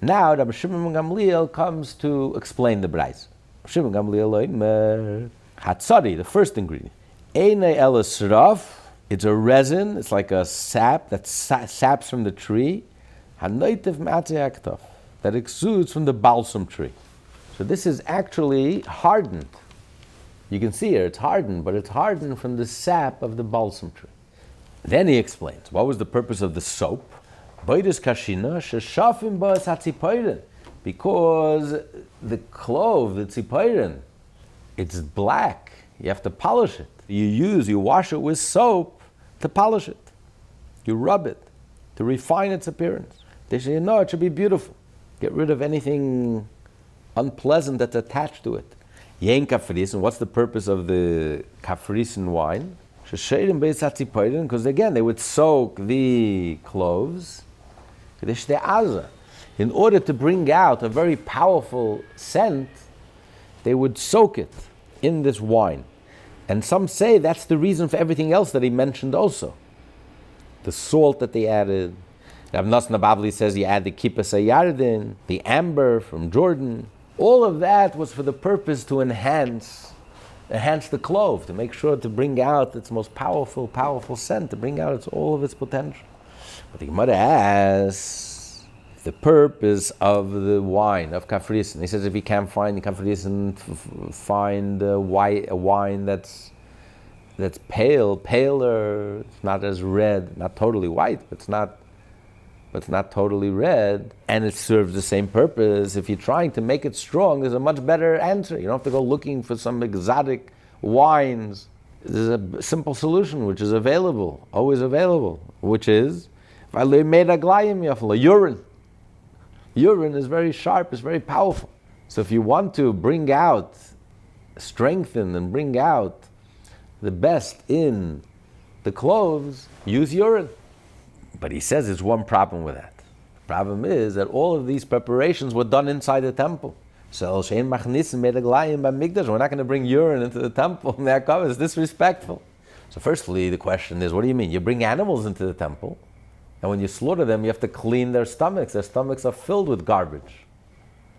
Now Rabbi Shimon ben Gamliel comes to explain the Braisa. Shimon ben Gamliel Hatzari, the first ingredient. Einei elas raf, it's a resin, it's like a sap that saps from the tree. Hanoitev matzeh aktov, that exudes from the balsam tree. So this is actually hardened. You can see here, it's hardened, but it's hardened from the sap of the balsam tree. Then he explains, what was the purpose of the soap? Because the clove, the tzipoiren, it's black. You have to polish it. You wash it with soap to polish it. You rub it to refine its appearance. They say, no, it should be beautiful. Get rid of anything unpleasant that's attached to it. Yen kafrisen, what's the purpose of the kafrisen wine? Because again, they would soak the cloves in order to bring out a very powerful scent. They would soak it in this wine. And some say that's the reason for everything else that he mentioned also. The salt that they added. Rav Nosson Bavli says you add the kippus hayardin, the amber from Jordan. All of that was for the purpose to enhance the clove, to make sure to bring out its most powerful scent, to bring out all of its potential. But the Gemara asks the purpose of the wine of kafrisen. He says if you can't find the kafrisen, find a wine that's paler. It's not as red, not totally white, but it's not totally red, and it serves the same purpose. If you're trying to make it strong, there's a much better answer. You don't have to go looking for some exotic wines. There's a simple solution which is available, always available, which is urine. Urine is very sharp, it's very powerful. So if you want to strengthen and bring out the best in the cloves, use urine. But he says there's one problem with that. The problem is that all of these preparations were done inside the temple. So we're not going to bring urine into the temple. It's disrespectful. So firstly, the question is, what do you mean? You bring animals into the temple, and when you slaughter them, you have to clean their stomachs. Their stomachs are filled with garbage.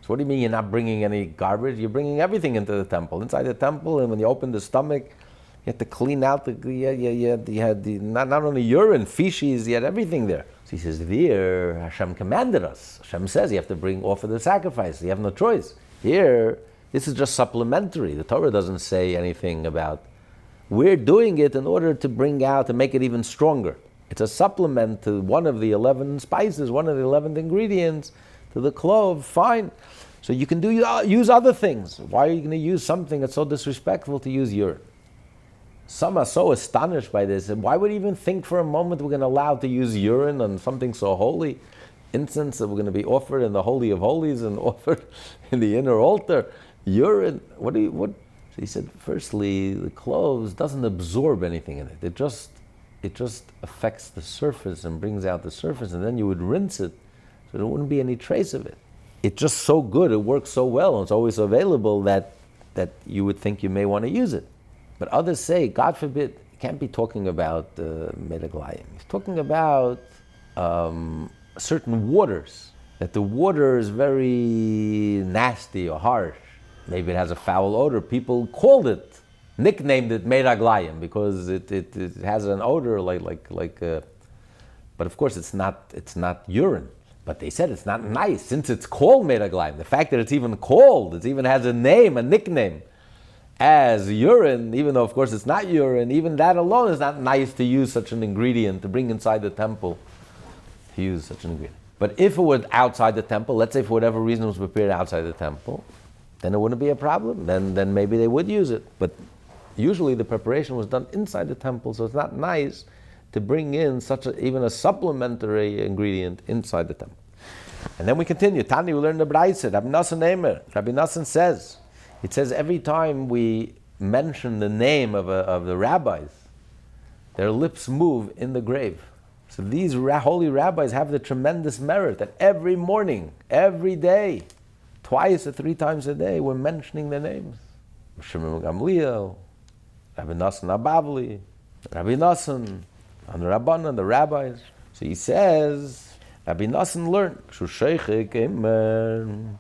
So what do you mean you're not bringing any garbage? You're bringing everything into the temple. Inside the temple, and when you open the stomach, you had to clean out you had not only urine, feces, you had everything there. So he says, there, Hashem commanded us. Hashem says you have to offer the sacrifice. You have no choice. Here, this is just supplementary. The Torah doesn't say anything about. We're doing it in order to make it even stronger. It's a supplement to one of the 11 spices, one of the 11 ingredients, to the clove, fine. So you can use other things. Why are you going to use something that's so disrespectful to use urine? Some are so astonished by this. And why would you even think for a moment we're going to allow to use urine on something so holy? Incense that we're going to be offered in the Holy of Holies and offered in the inner altar. Urine, what? So he said, firstly, the cloves doesn't absorb anything in it. It just affects the surface and brings out the surface, and then you would rinse it, so there wouldn't be any trace of it. It's just so good, it works so well, and it's always available that you would think you may want to use it. But others say, God forbid, you can't be talking about metaglayim. He's talking about certain waters, that the water is very nasty or harsh. Maybe it has a foul odor. People nicknamed it metaglayim because it has an odor like but of course it's not urine. But they said it's not nice since it's called metaglayim. The fact that it's even called, it even has a name, a nickname, as urine, even though of course it's not urine, even that alone is not nice to use such an ingredient, to bring inside the temple, to use such an ingredient. But if it were outside the temple, let's say for whatever reason it was prepared outside the temple, then it wouldn't be a problem. Then maybe they would use it. But usually the preparation was done inside the temple, so it's not nice to bring in even a supplementary ingredient inside the temple. And then we continue. Tani, we learn the Braisa. Rabbi Nosson says, it says every time we mention the name of the rabbis, their lips move in the grave. So these holy rabbis have the tremendous merit that every morning, every day, twice or three times a day, we're mentioning their names. Shimon ben Gamliel, Rabbi Nosson Abavli, Rabbi Nosson, and the Rabbanan, the rabbis. So he says, Rabbi Nosson learned,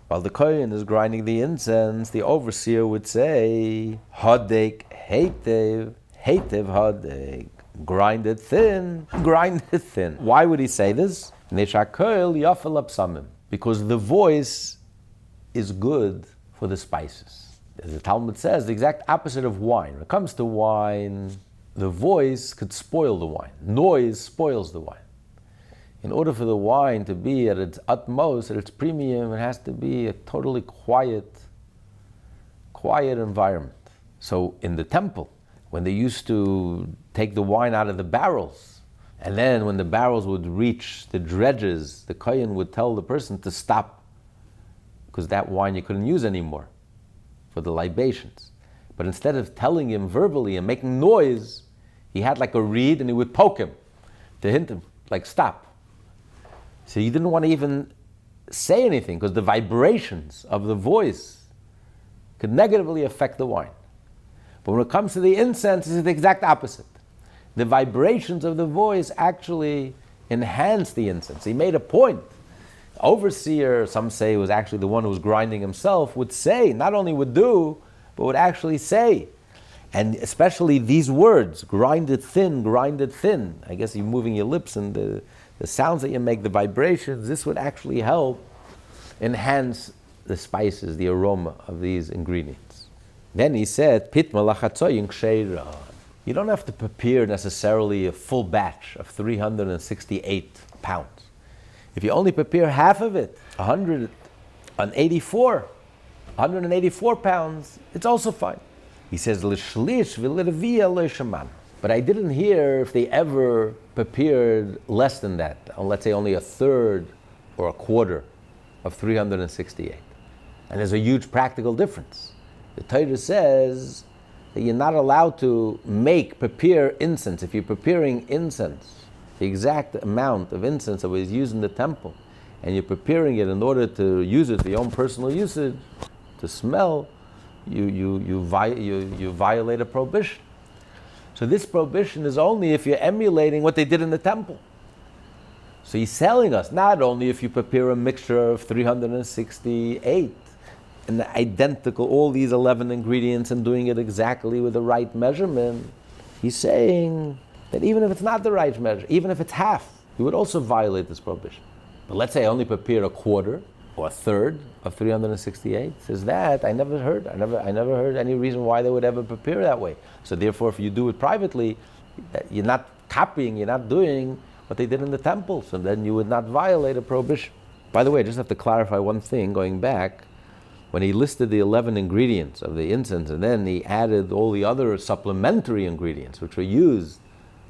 while the kohen is grinding the incense, the overseer would say, Hadek heitev, heitev hadek. Grind it thin, grind it thin. Why would he say this? Because the voice is good for the spices. As the Talmud says, the exact opposite of wine. When it comes to wine, the voice could spoil the wine. Noise spoils the wine. In order for the wine to be at its utmost, at its premium, it has to be a totally quiet environment. So in the temple, when they used to take the wine out of the barrels, and then when the barrels would reach the dredges, the kohen would tell the person to stop, because that wine you couldn't use anymore for the libations. But instead of telling him verbally and making noise, he had like a reed and he would poke him to hint him, like stop. So he didn't want to even say anything because the vibrations of the voice could negatively affect the wine. But when it comes to the incense, it's the exact opposite. The vibrations of the voice actually enhance the incense. He made a point. The overseer, some say it was actually the one who was grinding himself, would say, not only would do, but would actually say. And especially these words, grind it thin, grind it thin. I guess you're moving your lips and the sounds that you make, the vibrations, this would actually help enhance the spices, the aroma of these ingredients. Then he said, Pit malachatzoyin ksheira. You don't have to prepare necessarily a full batch of 368 pounds. If you only prepare half of it, 184 pounds, it's also fine. He says, L'shlish v'l'reviyah lo'shaman. But I didn't hear if they ever prepared less than that, let's say only a third or a quarter of 368. And there's a huge practical difference. The Torah says that you're not allowed to prepare incense. If you're preparing incense, the exact amount of incense that was used in the temple, and you're preparing it in order to use it for your own personal usage, to smell, you violate a prohibition. So this prohibition is only if you're emulating what they did in the temple. So he's telling us, not only if you prepare a mixture of 368, and identical, all these 11 ingredients and doing it exactly with the right measurement, he's saying that even if it's not the right measure, even if it's half, you would also violate this prohibition. But let's say I only prepare a quarter or a third of 368, says that I never heard any reason why they would ever prepare that way. So therefore, if you do it privately, you're not copying, you're not doing what they did in the temple, so then you would not violate a prohibition. By the way, I just have to clarify one thing, going back. When he listed the 11 ingredients of the incense, and then he added all the other supplementary ingredients which were used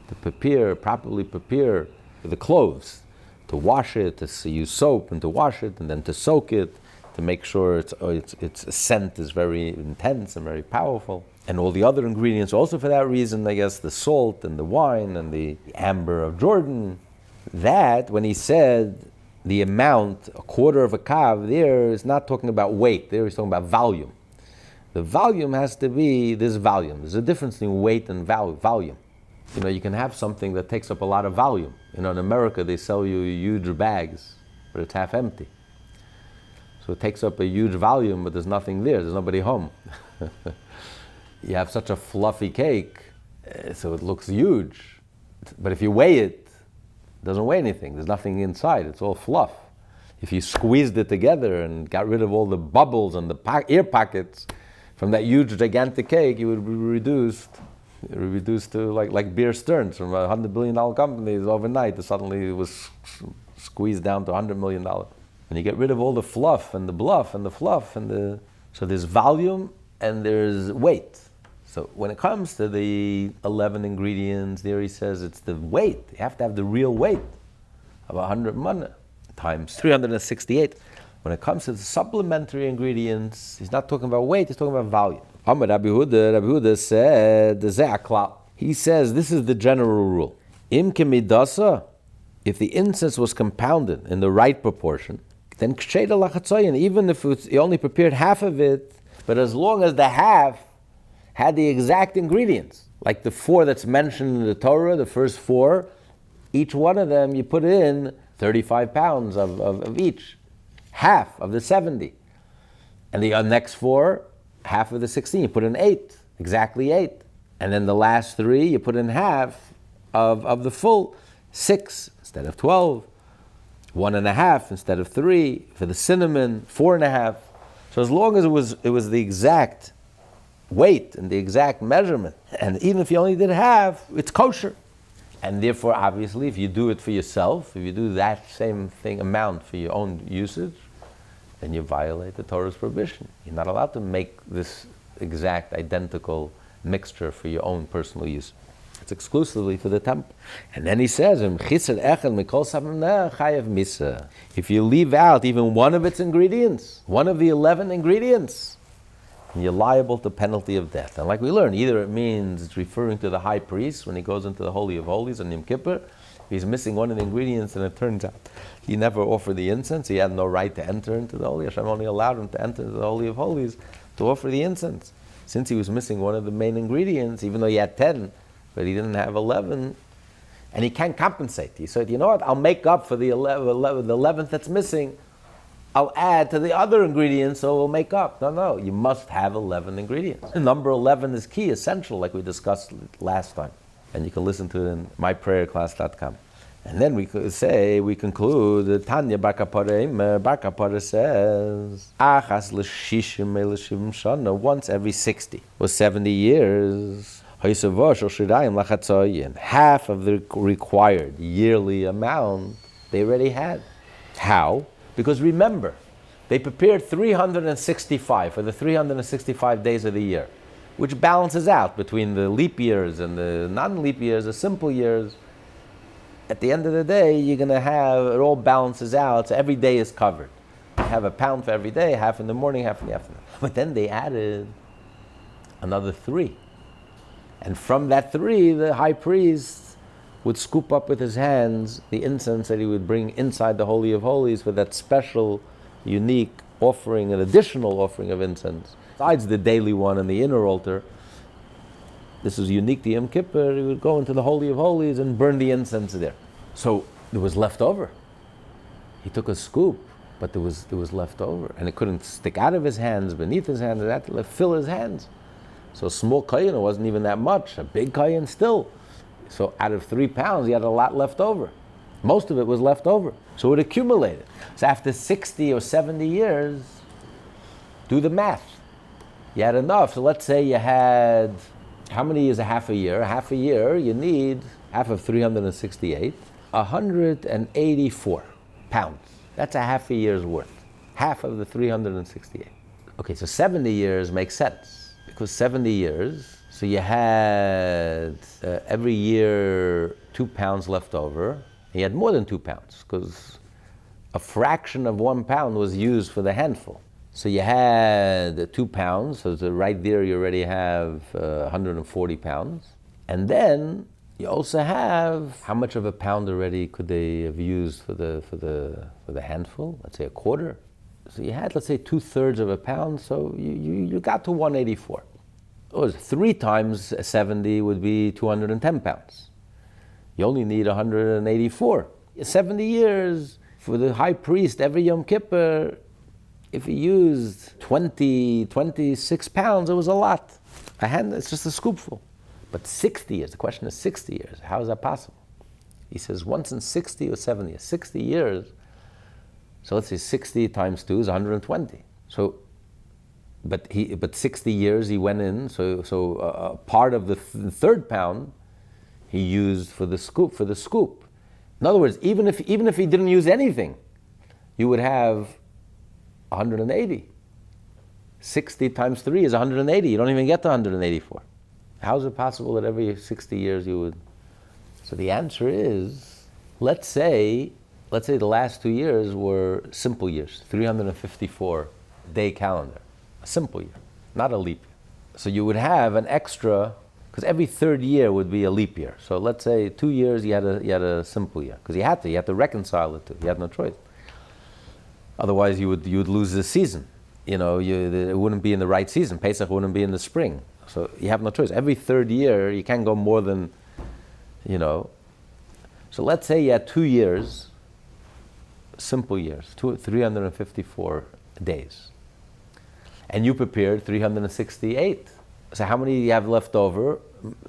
to properly prepare the cloves, to wash it, to use soap and to wash it, and then to soak it, to make sure its scent is very intense and very powerful. And all the other ingredients also for that reason, I guess, the salt and the wine and the amber of Jordan. That, when he said the amount, a quarter of a kav, there is not talking about weight, there he's talking about volume. The volume has to be this volume. There's a difference between weight and volume. You can have something that takes up a lot of volume. In America, they sell you huge bags, but it's half empty. So it takes up a huge volume, but there's nothing there, there's nobody home. You have such a fluffy cake, so it looks huge. But if you weigh it, doesn't weigh anything. There's nothing inside. It's all fluff. If you squeezed it together and got rid of all the bubbles and the air pockets from that huge, gigantic cake, you would be reduced to like Bear Stearns from a $100 billion company. Overnight, suddenly it was squeezed down to $100 million. And you get rid of all the fluff and the bluff and the fluff so there's volume and there's weight. So when it comes to the 11 ingredients, there he says it's the weight. You have to have the real weight of 100 maneh times 368. When it comes to the supplementary ingredients, he's not talking about weight, he's talking about volume. Rabbi Huda said, he says this is the general rule. Im kemidasa, if the incense was compounded in the right proportion, then ksheida lachatzoyin, even if you only prepared half of it, but as long as the half had the exact ingredients, like the 4 that's mentioned in the Torah, the first 4, each one of them you put in 35 pounds of each, half of the 70. And the next 4, half of the 16, you put in 8, exactly 8. And then the last 3, you put in half of the full 6 instead of 12, 1.5 instead of 3, for the cinnamon, 4.5. So as long as it was the exact weight and the exact measurement, and even if you only did half, it's kosher. And therefore, obviously, if you do it for yourself, if you do that same amount for your own usage, then you violate the Torah's prohibition. You're not allowed to make this exact identical mixture for your own personal use. It's exclusively for the temple. And then he says, if you leave out even one of its ingredients, one of the 11 ingredients, you're liable to penalty of death. And like we learned, either it means it's referring to the high priest when he goes into the Holy of Holies on Yom Kippur. If he's missing one of the ingredients and it turns out he never offered the incense, he had no right to enter into the Holy. Hashem only allowed him to enter into the Holy of Holies to offer the incense. Since he was missing one of the main ingredients, even though he had 10, but he didn't have 11, and he can't compensate. He said, you know what, I'll make up for the 11th that's missing. I'll add to the other ingredients so we'll make up. No, you must have 11 ingredients. And number 11 is key, essential, like we discussed last time. And you can listen to it in myprayerclass.com. And then we conclude, Tanya Bar Kapara says, Achas l'shishim elishim shana, once every 60, was 70 years. Half of the required yearly amount they already had. How? Because remember, they prepared 365 for the 365 days of the year, which balances out between the leap years and the non-leap years, the simple years. At the end of the day, you're going to have, it all balances out, so every day is covered. You have a pound for every day, half in the morning, half in the afternoon. But then they added another 3. And from that 3, the high priest would scoop up with his hands the incense that he would bring inside the Holy of Holies for that special, unique offering, an additional offering of incense. Besides the daily one and the inner altar, this is unique to Yom Kippur, he would go into the Holy of Holies and burn the incense there. So there was left over. He took a scoop, but there was left over. And it couldn't stick out of his hands, beneath his hands, it had to fill his hands. So a small kayin, it wasn't even that much. A big kayin still. So out of 3 pounds, he had a lot left over. Most of it was left over. So it accumulated. So after 60 or 70 years, do the math. You had enough. So let's say you had, how many is a half a year? Half a year, you need, half of 368, 184 pounds. That's a half a year's worth. Half of the 368. Okay, so 70 years makes sense. Because 70 years, so you had every year 2 pounds left over. You had more than 2 pounds because a fraction of 1 pound was used for the handful. So you had 2 pounds, so right there you already have 140 pounds. And then you also have, how much of a pound already could they have used for the handful? Let's say a quarter. So you had, let's say, 2/3 of a pound, so you got to 184. 3 times 70 would be 210 pounds. You only need 184. 70 years for the high priest every Yom Kippur, if he used 26 pounds, it was a lot. A hand, it's just a scoopful. But 60 years, the question is 60 years. How is that possible? He says once in 60 or 70 years. 60 years, so let's say 60 times 2 is 120. So But 60 years he went in, so part of the 3rd pound he used for the scoop. In other words, even if he didn't use anything, you would have 180. 60 times 3 is 180. You don't even get to 184. How is it possible that every 60 years you would? So the answer is, let's say the last 2 years were simple years, 354 day calendar. A simple year, not a leap year. So you would have an extra, because every 3rd year would be a leap year. So let's say 2 years you had a simple year, because you had to reconcile the two. You had no choice. Otherwise you would lose the season. It wouldn't be in the right season. Pesach wouldn't be in the spring. So you have no choice. Every 3rd year you can't go more than, So let's say you had 2 years simple years, 354 days. And you prepared 368. So how many do you have left over?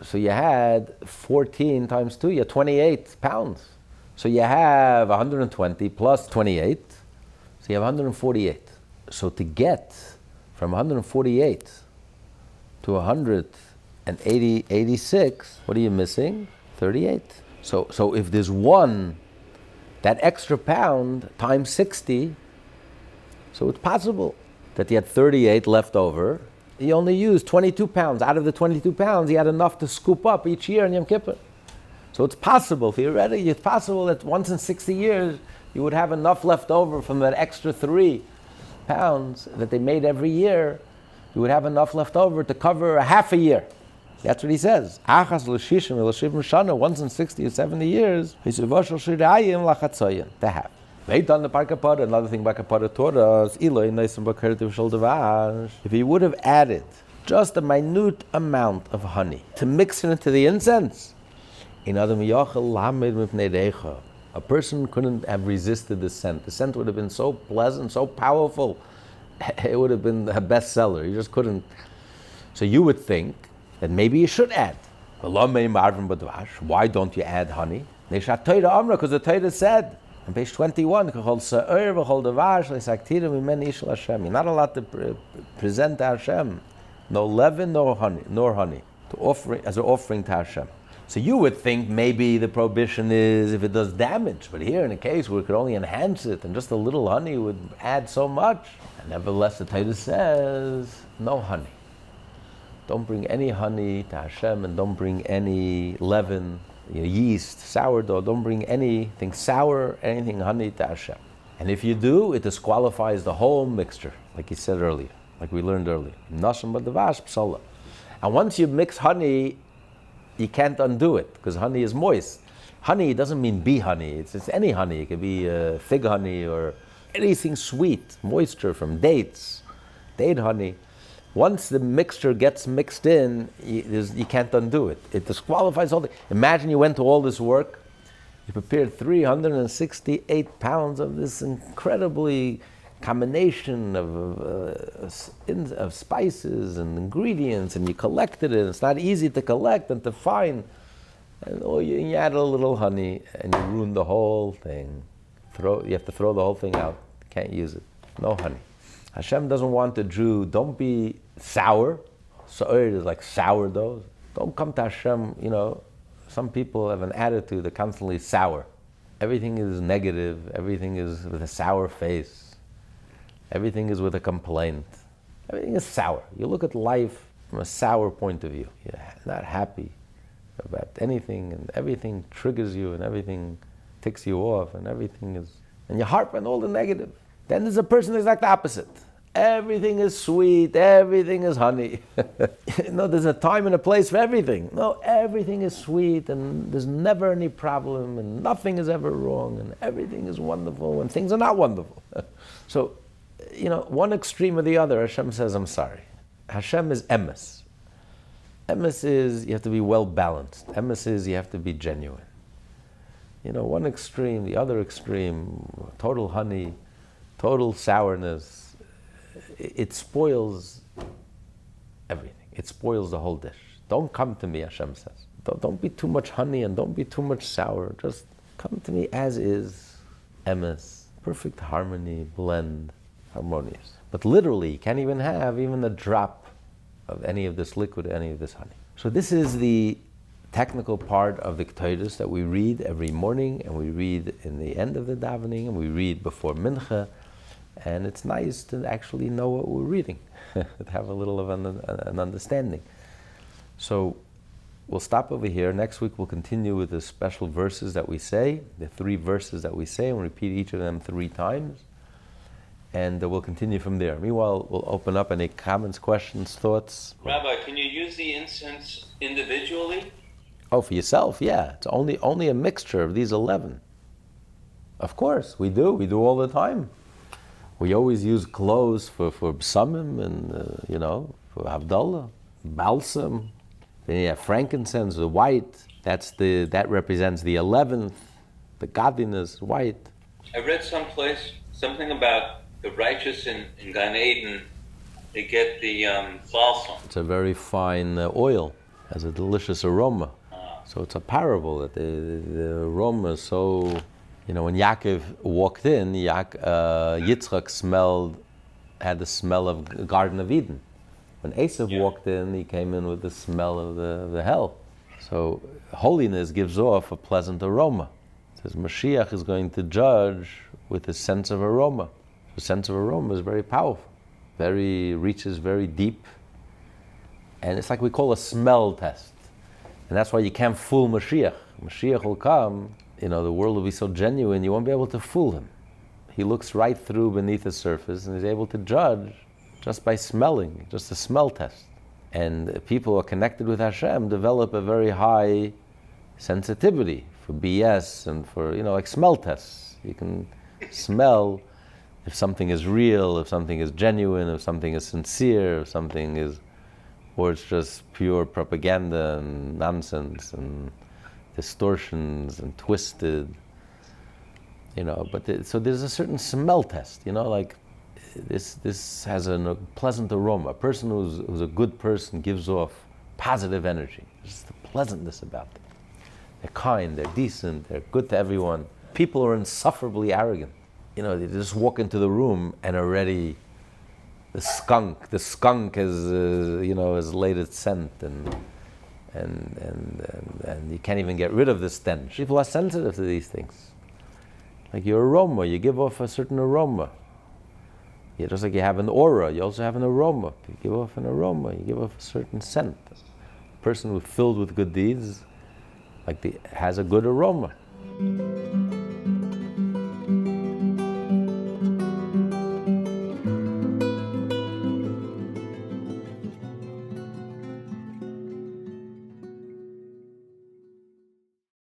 So you had 14 times 2, you had 28 pounds. So you have 120 plus 28, so you have 148. So to get from 148 to 186, what are you missing? 38. So if there's one, that extra pound times 60, so it's possible that you had 38 left over. You only used 22 pounds. Out of the 22 pounds, you had enough to scoop up each year in Yom Kippur. So it's possible, theoretically, it's possible that once in 60 years, you would have enough left over from that extra 3 pounds that they made every year. You would have enough left over to cover a half a year. That's what he says. Once in 60 or 70 years, to have. Another thing Bakapara taught us, if he would have added just a minute amount of honey to mix it into the incense, a person couldn't have resisted the scent. The scent would have been so pleasant, so powerful, it would have been a bestseller. You just couldn't. So you would think that maybe you should add. Why don't you add honey? Because the Torah said, on page 21, you're not allowed to present to Hashem no leaven nor honey to offering, as an offering to Hashem. So you would think maybe the prohibition is if it does damage, but here in a case where it could only enhance it and just a little honey would add so much, and nevertheless the Torah says no honey. Don't bring any honey to Hashem, and don't bring any leaven, yeast, sourdough, don't bring anything sour, anything honey to Hashem. And if you do, it disqualifies the whole mixture, like he said earlier, like we learned earlier. And once you mix honey, you can't undo it, because honey is moist. Honey doesn't mean bee honey, it's any honey. It could be fig honey or anything sweet, moisture from dates, date honey. Once the mixture gets mixed in, you can't undo it. It disqualifies all the... Imagine you went to all this work, you prepared 368 pounds of this incredibly combination of spices and ingredients, and you collected it. It's not easy to collect and to find. And you added a little honey, and you ruined the whole thing. You have to throw the whole thing out. You can't use it. No honey. Hashem doesn't want a Jew, don't be sour. So'er is like sourdough. Don't come to Hashem, some people have an attitude, they're constantly sour. Everything is negative, everything is with a sour face. Everything is with a complaint. Everything is sour. You look at life from a sour point of view. You're not happy about anything, and everything triggers you, and everything ticks you off, and everything is... And you harp on all the negative. Then there's a person that's like the opposite. Everything is sweet, everything is honey. There's a time and a place for everything. No, everything is sweet, and there's never any problem, and nothing is ever wrong, and everything is wonderful when things are not wonderful. So, one extreme or the other, Hashem says, I'm sorry. Hashem is emes. Emes is, you have to be well balanced. Emes is, you have to be genuine. One extreme, the other extreme, total honey, total sourness, it spoils everything. It spoils the whole dish. Don't come to me, Hashem says. Don't be too much honey and don't be too much sour. Just come to me as is, emes, perfect harmony, blend, harmonious. But literally, you can't even have even a drop of any of this liquid, any of this honey. So this is the technical part of the Ketoret that we read every morning, and we read in the end of the davening, and we read before mincha. And it's nice to actually know what we're reading, to have a little of an understanding. So we'll stop over here. Next week we'll continue with the special verses that we say, the 3 verses that we say, and repeat each of them 3 times. And we'll continue from there. Meanwhile, we'll open up any comments, questions, thoughts. Rabbi, can you use the incense individually? Oh, for yourself, yeah. It's only a mixture of these 11. Of course, we do. We do all the time. We always use cloves for psamim and, for Havdalah, balsam. Then you have frankincense, the white. That represents the 11th. The godliness, white. I read someplace something about the righteous in Gan Eden. They get the balsam. It's a very fine oil, has a delicious aroma. So it's a parable that the aroma is so, when Yaakov walked in, Yitzchak had the smell of the Garden of Eden. When Esav walked in, he came in with the smell of the hell. So holiness gives off a pleasant aroma. It says Mashiach is going to judge with his sense of aroma. The sense of aroma is very powerful, reaches very deep, and it's like we call a smell test. And that's why you can't fool Mashiach. Mashiach will come, the world will be so genuine, you won't be able to fool him. He looks right through beneath the surface and is able to judge just by smelling, just a smell test. And people who are connected with Hashem develop a very high sensitivity for BS and for, like smell tests. You can smell if something is real, if something is genuine, if something is sincere, if something is, or it's just pure propaganda and nonsense and distortions and twisted, so there's a certain smell test, like this has a pleasant aroma. A person who's a good person gives off positive energy. There's the pleasantness about them. They're kind, they're decent, they're good to everyone. People are insufferably arrogant. They just walk into the room and already the skunk has laid its scent and you can't even get rid of the stench. People are sensitive to these things. Like your aroma, you give off a certain aroma. Just like you have an aura, you also have an aroma. You give off an aroma, you give off a certain scent. A person who's filled with good deeds, has a good aroma.